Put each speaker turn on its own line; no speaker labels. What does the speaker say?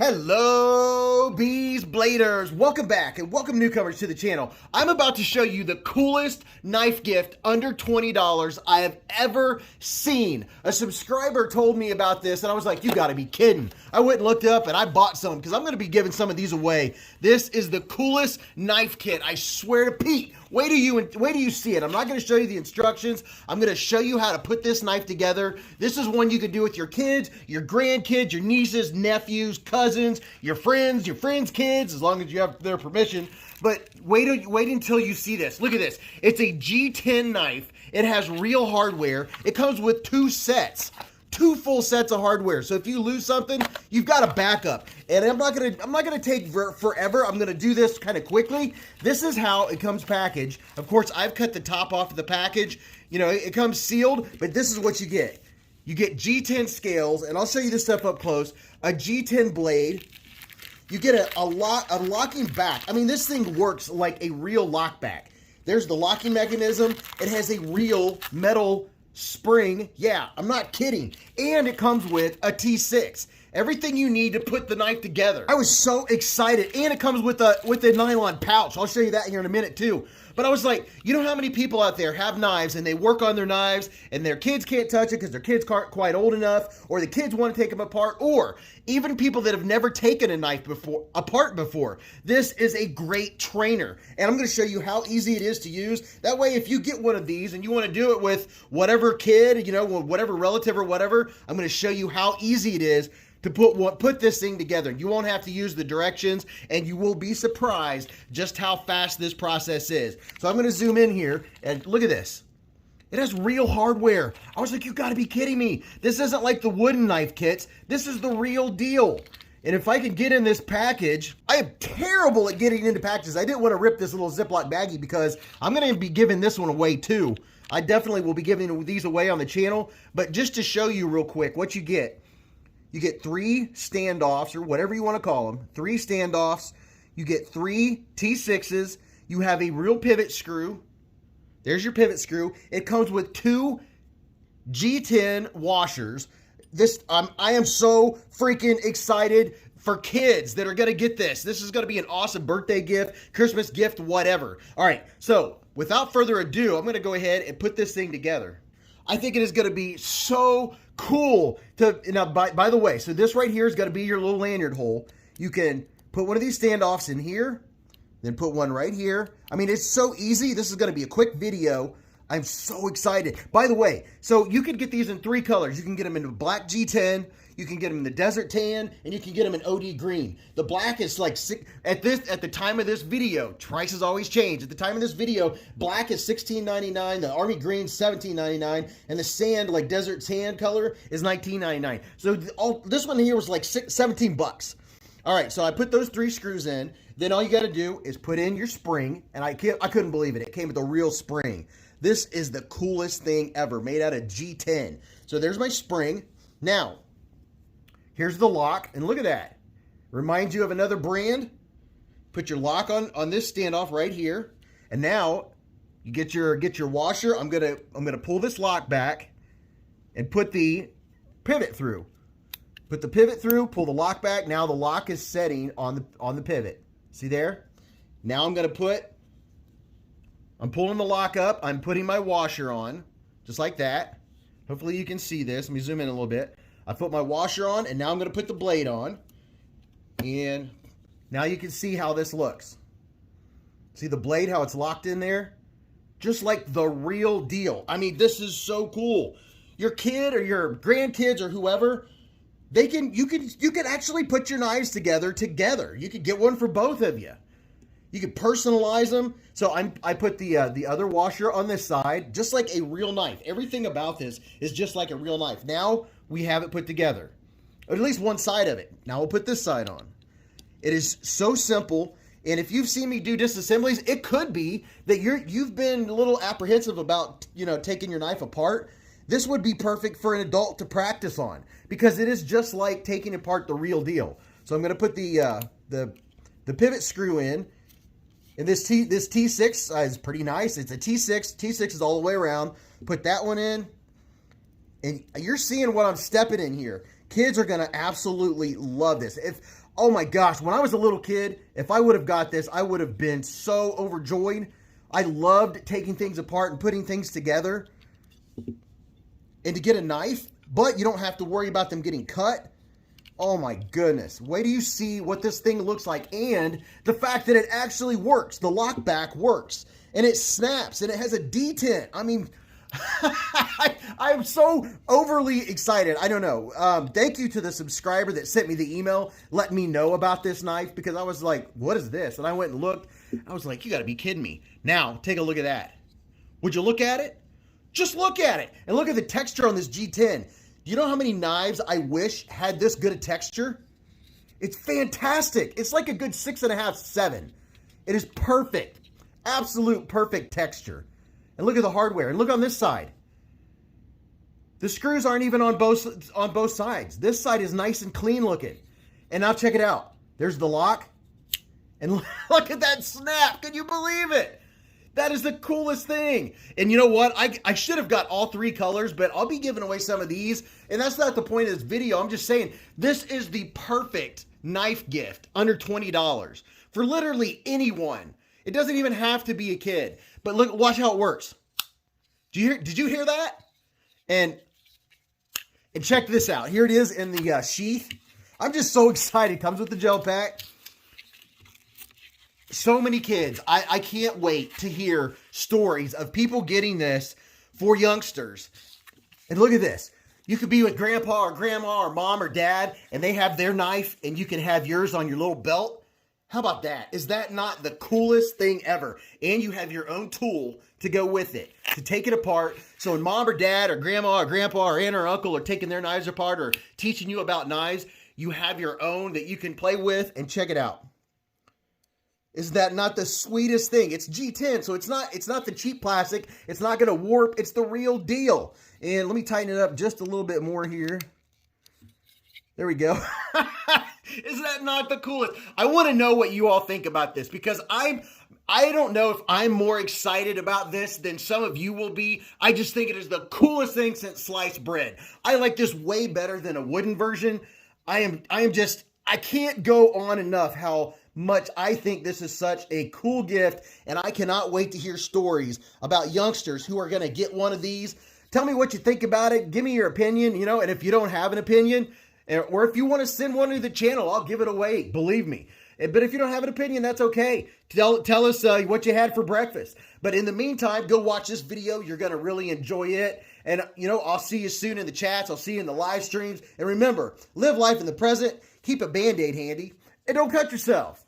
Hello, Beez Bladers. Welcome back and welcome newcomers to the channel. I'm about to show you the coolest knife gift under $20 I have ever seen. A subscriber told me about this and I was like, you gotta be kidding. I went and looked it up and I bought some because I'm gonna be giving some of these away. This is the coolest knife kit. I swear to Pete. Wait till you see it. I'm not going to show you the instructions. I'm going to show you how to put this knife together. This is one you can do with your kids, your grandkids, your nieces, nephews, cousins, your friends' kids, as long as you have their permission. But wait until you see this. Look at this. It's a G10 knife. It has real hardware. It comes with two sets. Two full sets of hardware. So if you lose something, you've got a backup. And I'm not gonna take forever. I'm gonna do this kind of quickly. This is how it comes packaged. Of course, I've cut the top off of the package. You know, it comes sealed, but this is what you get. You get G10 scales, and I'll show you this stuff up close. A G10 blade. You get a locking back. I mean, this thing works like a real lock back. There's the locking mechanism. It has a real metal spring. Yeah, I'm not kidding. And it comes with a T6. Everything you need to put the knife together. I was so excited. And it comes with a nylon pouch. I'll show you that here in a minute too. But I was like, you know how many people out there have knives and they work on their knives and their kids can't touch it because their kids aren't quite old enough, or the kids want to take them apart, or even people that have never taken a knife apart before. This is a great trainer. And I'm going to show you how easy it is to use. That way, if you get one of these and you want to do it with whatever kid, you know, whatever relative or whatever, I'm going to show you how easy it is to put this thing together. You won't have to use the directions, and you will be surprised just how fast this process is. So I'm going to zoom in here, and look at this. It has real hardware. I was like, you got to be kidding me. This isn't like the wooden knife kits. This is the real deal. And if I could get in this package, I am terrible at getting into packages. I didn't want to rip this little Ziploc baggie because I'm going to be giving this one away too. I definitely will be giving these away on the channel, but just to show you real quick what you get. You get 3 standoffs, or whatever you want to call them. 3 standoffs. You get 3 T6s. You have a real pivot screw. There's your pivot screw. It comes with 2 G10 washers. I am so freaking excited for kids that are going to get this. This is going to be an awesome birthday gift, Christmas gift, whatever. All right, so without further ado, I'm going to go ahead and put this thing together. I think it is going to be so cool to, now by the way, so this right here is going to be your little lanyard hole. You can put one of these standoffs in here, then put one right here. I mean, it's so easy. This is going to be a quick video. I'm so excited. By the way, so you can get these in 3 colors. You can get them in the black G10, you can get them in the desert tan, and you can get them in OD green. The black is like, at the time of this video, prices always change. At the time of this video, black is $16.99, the army green $17.99, and the sand, like desert sand color, is $19.99. So this one here was like 17 bucks. All right, so I put those 3 screws in. Then all you got to do is put in your spring, and I couldn't believe it. It came with a real spring. This is the coolest thing ever, made out of G10. So there's my spring. Now, here's the lock, and look at that. Reminds you of another brand. Put your lock on this standoff right here, and now you get your washer. I'm gonna pull this lock back and put the pivot through. Put the pivot through. Pull the lock back. Now the lock is setting on the pivot. See there? Now I'm pulling the lock up. I'm putting my washer on, just like that. Hopefully you can see this. Let me zoom in a little bit. I put my washer on, and now I'm going to put the blade on. And now you can see how this looks. See the blade, how it's locked in there? Just like the real deal. I mean, this is so cool. Your kid or your grandkids or whoever, you can actually put your knives together. You could get one for both of you. You can personalize them. So I put the other washer on this side, just like a real knife. Everything about this is just like a real knife. Now we have it put together, or at least one side of it. Now we'll put this side on. It is so simple. And if you've seen me do disassemblies, it could be that you've been a little apprehensive about, you know, taking your knife apart. This would be perfect for an adult to practice on, because it is just like taking apart the real deal. So I'm going to put the pivot screw in. And this T6 is pretty nice. It's a T6. T6 is all the way around. Put that one in. And you're seeing what I'm stepping in here. Kids are going to absolutely love this. If Oh my gosh, when I was a little kid, if I would have got this, I would have been so overjoyed. I loved taking things apart and putting things together. And to get a knife, but you don't have to worry about them getting cut. Oh my goodness. Wait till you see what this thing looks like and the fact that it actually works. The lockback works and it snaps and it has a detent. I mean, I'm so overly excited. I don't know. Thank you to the subscriber that sent me the email, letting me know about this knife, because I was like, what is this? And I went and looked. I was like, you got to be kidding me. Now, take a look at that. Would you look at it? Just look at it. And look at the texture on this G10. Do you know how many knives I wish had this good a texture? It's fantastic. It's like a good 6.5, 7. It is perfect. Absolute perfect texture. And look at the hardware. And look on this side. The screws aren't even on both sides. This side is nice and clean looking. And now check it out. There's the lock. And look at that snap. Can you believe it? That is the coolest thing. And you know what? I should have got all 3 colors, but I'll be giving away some of these. And that's not the point of this video. I'm just saying this is the perfect knife gift under $20 for literally anyone. It doesn't even have to be a kid. But look, watch how it works. Did you hear that? And check this out. Here it is in the sheath. I'm just so excited. Comes with the gel pack. So many kids. I can't wait to hear stories of people getting this for youngsters. And look at this. You could be with grandpa or grandma or mom or dad, and they have their knife, and you can have yours on your little belt. How about that? Is that not the coolest thing ever? And you have your own tool to go with it, to take it apart. So when mom or dad or grandma or grandpa or aunt or uncle are taking their knives apart or teaching you about knives, you have your own that you can play with. And check it out. Is that not the sweetest thing? It's G10, so it's not the cheap plastic. It's not going to warp. It's the real deal. And let me tighten it up just a little bit more here. There we go. Is that not the coolest? I want to know what you all think about this, because I don't know if I'm more excited about this than some of you will be. I just think it is the coolest thing since sliced bread. I like this way better than a wooden version. I can't go on enough how much I think this is such a cool gift, and I cannot wait to hear stories about youngsters who are going to get one of these. Tell me what you think about it. Give me your opinion, and if you don't have an opinion, or if you want to send one to the channel, I'll give it away. Believe me. But if you don't have an opinion, that's okay. Tell us what you had for breakfast. But in the meantime, go watch this video. You're going to really enjoy it. And, I'll see you soon in the chats. I'll see you in the live streams. And remember, live life in the present. Keep a Band-Aid handy. And don't cut yourself.